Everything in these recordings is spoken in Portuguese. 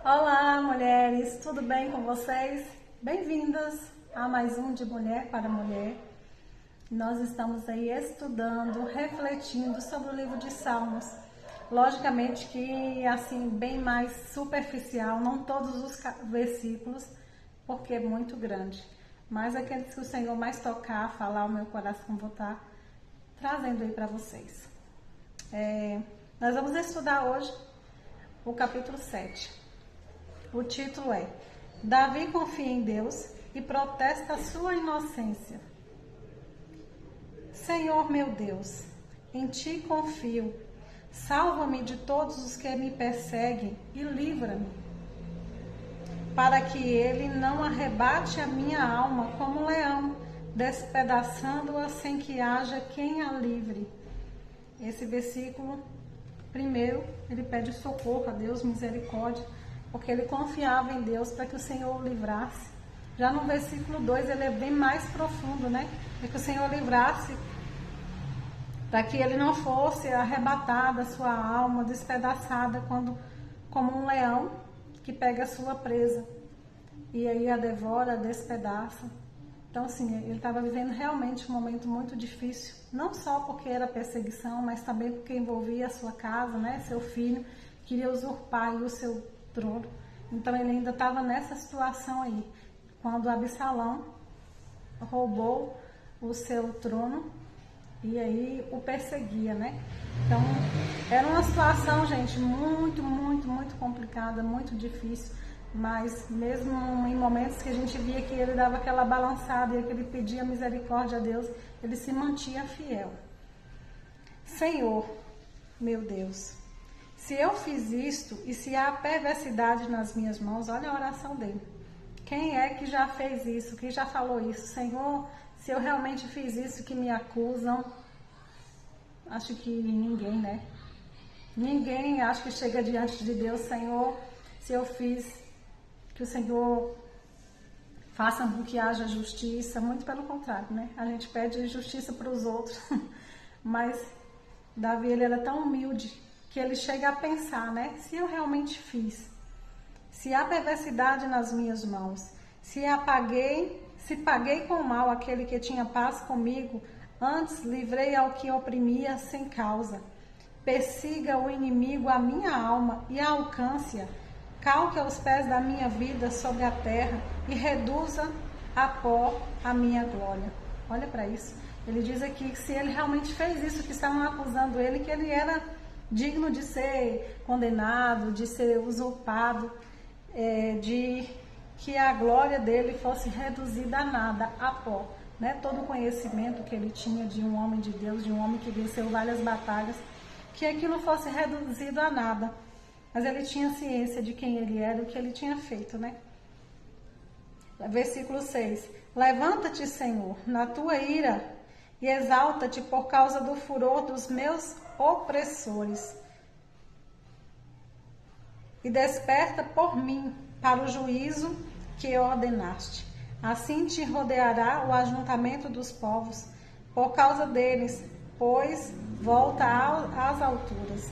Olá, mulheres, tudo bem com vocês? Bem-vindas a mais um de Mulher para Mulher. Nós estamos aí estudando, refletindo sobre o livro de Salmos. Logicamente que assim, bem mais superficial, não todos os versículos, porque é muito grande. Mas aqueles que o Senhor mais tocar, falar o meu coração, vou estar trazendo aí para vocês. Nós vamos estudar hoje o capítulo 7. O título é Davi confia em Deus e protesta a sua inocência. Senhor meu Deus, em ti confio. Salva-me de todos os que me perseguem e livra-me, para que ele não arrebate a minha alma como um leão, despedaçando-a sem que haja quem a livre. Esse versículo, primeiro, ele pede socorro a Deus, misericórdia, porque ele confiava em Deus para que o Senhor o livrasse. Já no versículo 2 ele é bem mais profundo, né? Para que o Senhor livrasse, para que ele não fosse arrebatado a sua alma, despedaçada como um leão que pega a sua presa e aí a devora, a despedaça. Então assim, ele estava vivendo realmente um momento muito difícil, não só porque era perseguição, mas também porque envolvia a sua casa, né? Seu filho queria usurpar o seu trono. Então ele ainda estava nessa situação aí, quando Absalão roubou o seu trono e aí o perseguia, né? Então era uma situação, gente, muito complicada, muito difícil, mas mesmo em momentos que a gente via que ele dava aquela balançada e que ele pedia misericórdia a Deus, ele se mantinha fiel. Senhor, meu Deus, se eu fiz isto e se há perversidade nas minhas mãos, olha a oração dele. Quem é que já fez isso? Quem já falou isso? Senhor, se eu realmente fiz isso que me acusam, acho que ninguém, né? Ninguém acho que chega diante de Deus, Senhor, se eu fiz, que o Senhor faça com que haja justiça. Muito pelo contrário, né? A gente pede justiça para os outros, mas Davi, ele era tão humilde que ele chega a pensar, né? Se eu realmente fiz, se há perversidade nas minhas mãos, se paguei com mal aquele que tinha paz comigo, antes livrei ao que oprimia sem causa. Persiga o inimigo a minha alma e alcance-a, calque aos pés da minha vida sobre a terra e reduza a pó a minha glória. Olha para isso. Ele diz aqui que se ele realmente fez isso, que estavam acusando ele, que ele era digno de ser condenado, de ser usurpado, de que a glória dele fosse reduzida a nada, a pó. Né? Todo o conhecimento que ele tinha de um homem de Deus, de um homem que venceu várias batalhas, que aquilo fosse reduzido a nada. Mas ele tinha ciência de quem ele era, o que ele tinha feito, né? Versículo 6. Levanta-te, Senhor, na tua ira e exalta-te por causa do furor dos meus opressores. E desperta por mim para o juízo que ordenaste. Assim te rodeará o ajuntamento dos povos, por causa deles, pois volta às alturas.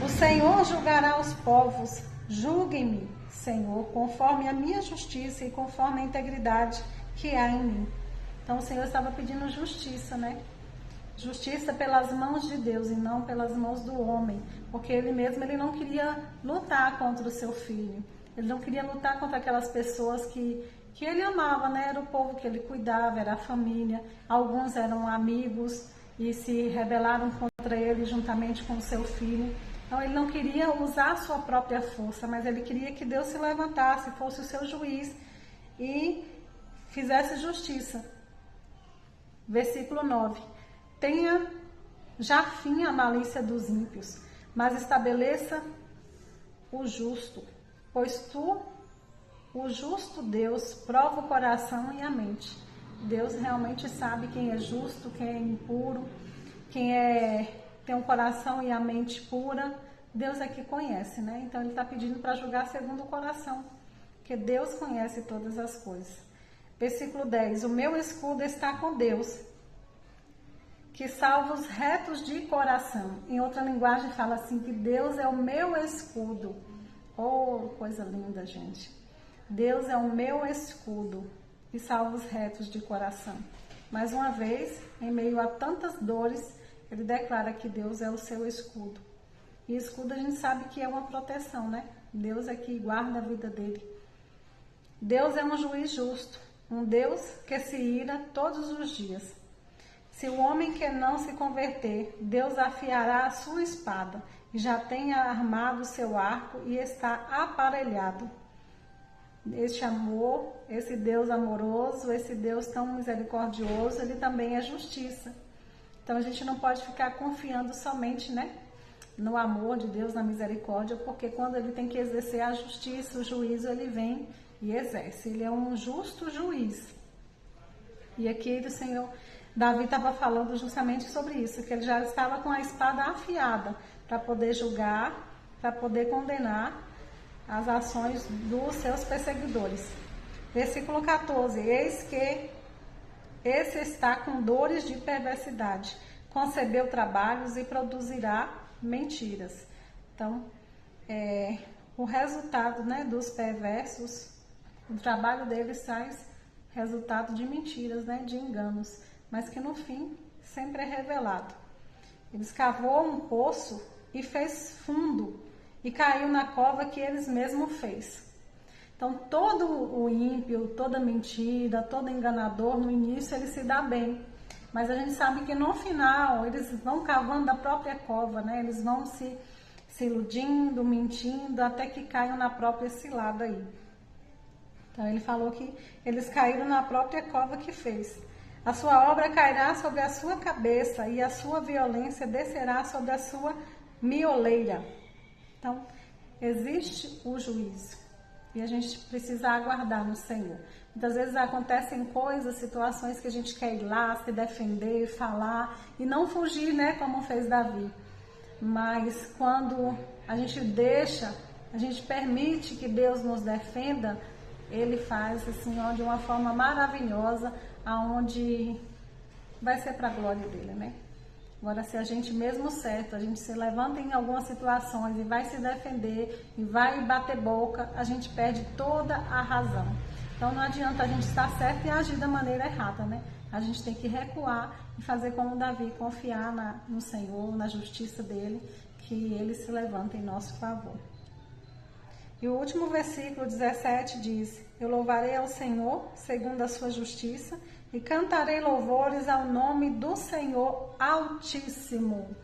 O Senhor julgará os povos. Julgue-me, Senhor, conforme a minha justiça e conforme a integridade que há em mim. Então o Senhor estava pedindo justiça, né? Justiça pelas mãos de Deus e não pelas mãos do homem, porque ele mesmo ele não queria lutar contra o seu filho, ele não queria lutar contra aquelas pessoas que ele amava, né? Era o povo que ele cuidava, era a família, alguns eram amigos e se rebelaram contra ele juntamente com o seu filho. Então ele não queria usar a sua própria força, mas ele queria que Deus se levantasse, fosse o seu juiz e fizesse justiça. Versículo 9. Tenha já fim a malícia dos ímpios, mas estabeleça o justo, pois tu, o justo Deus, prova o coração e a mente. Deus realmente sabe quem é justo, quem é impuro, quem tem um coração e a mente pura. Deus é que conhece, né? Então ele está pedindo para julgar segundo o coração, porque Deus conhece todas as coisas. Versículo 10. O meu escudo está com Deus, que salva os retos de coração. Em outra linguagem fala assim, que Deus é o meu escudo. Oh, coisa linda, gente. Deus é o meu escudo e salva os retos de coração. Mais uma vez, em meio a tantas dores, ele declara que Deus é o seu escudo. E escudo a gente sabe que é uma proteção, né? Deus é que guarda a vida dele. Deus é um juiz justo, um Deus que se ira todos os dias. Se o homem que não se converter, Deus afiará a sua espada, e já tem armado o seu arco e está aparelhado. Este amor, esse Deus amoroso, esse Deus tão misericordioso, ele também é justiça. Então a gente não pode ficar confiando somente, né, no amor de Deus, na misericórdia, porque quando ele tem que exercer a justiça, o juízo, ele vem e exerce. Ele é um justo juiz. E aqui o Senhor, Davi estava falando justamente sobre isso, que ele já estava com a espada afiada para poder julgar, para poder condenar as ações dos seus perseguidores. Versículo 14, eis que esse está com dores de perversidade, concebeu trabalhos e produzirá mentiras. Então, o resultado, né, dos perversos, o trabalho deles traz resultado de mentiras, né, de enganos, mas que no fim sempre é revelado. Ele escavou um poço e fez fundo e caiu na cova que eles mesmos fez. Então, todo o ímpio, toda mentira, todo enganador, no início ele se dá bem. Mas a gente sabe que no final eles vão cavando a própria cova, né? Eles vão se iludindo, mentindo, até que caiam na própria cilada aí. Então, ele falou que eles caíram na própria cova que fez. A sua obra cairá sobre a sua cabeça e a sua violência descerá sobre a sua mioleira. Então, existe o juízo e a gente precisa aguardar no Senhor. Muitas vezes acontecem coisas, situações que a gente quer ir lá, se defender, falar e não fugir, né, como fez Davi. Mas quando a gente deixa, a gente permite que Deus nos defenda, Ele faz assim, ó, de uma forma maravilhosa, aonde vai ser para a glória dele, né? Agora, se a gente mesmo certo, a gente se levanta em algumas situações e vai se defender e vai bater boca, a gente perde toda a razão. Então não adianta a gente estar certo e agir da maneira errada, né? A gente tem que recuar e fazer como Davi, confiar no Senhor, na justiça dele, que ele se levanta em nosso favor. E o último versículo 17 diz: eu louvarei ao Senhor segundo a sua justiça e cantarei louvores ao nome do Senhor Altíssimo.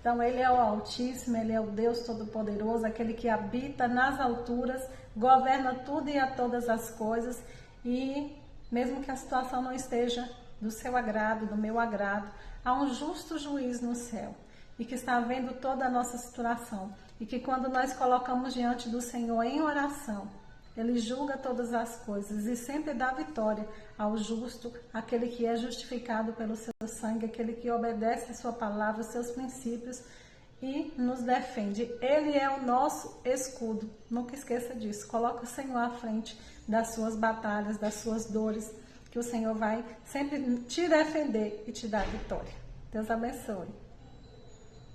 Então ele é o Altíssimo, ele é o Deus Todo-Poderoso, aquele que habita nas alturas, governa tudo e a todas as coisas, e mesmo que a situação não esteja do seu agrado, do meu agrado, há um justo juiz no céu, e que está vendo toda a nossa situação, e que quando nós colocamos diante do Senhor em oração, Ele julga todas as coisas e sempre dá vitória ao justo, aquele que é justificado pelo seu sangue, aquele que obedece a sua palavra, os seus princípios e nos defende. Ele é o nosso escudo, nunca esqueça disso. Coloca o Senhor à frente das suas batalhas, das suas dores, que o Senhor vai sempre te defender e te dar vitória. Deus abençoe.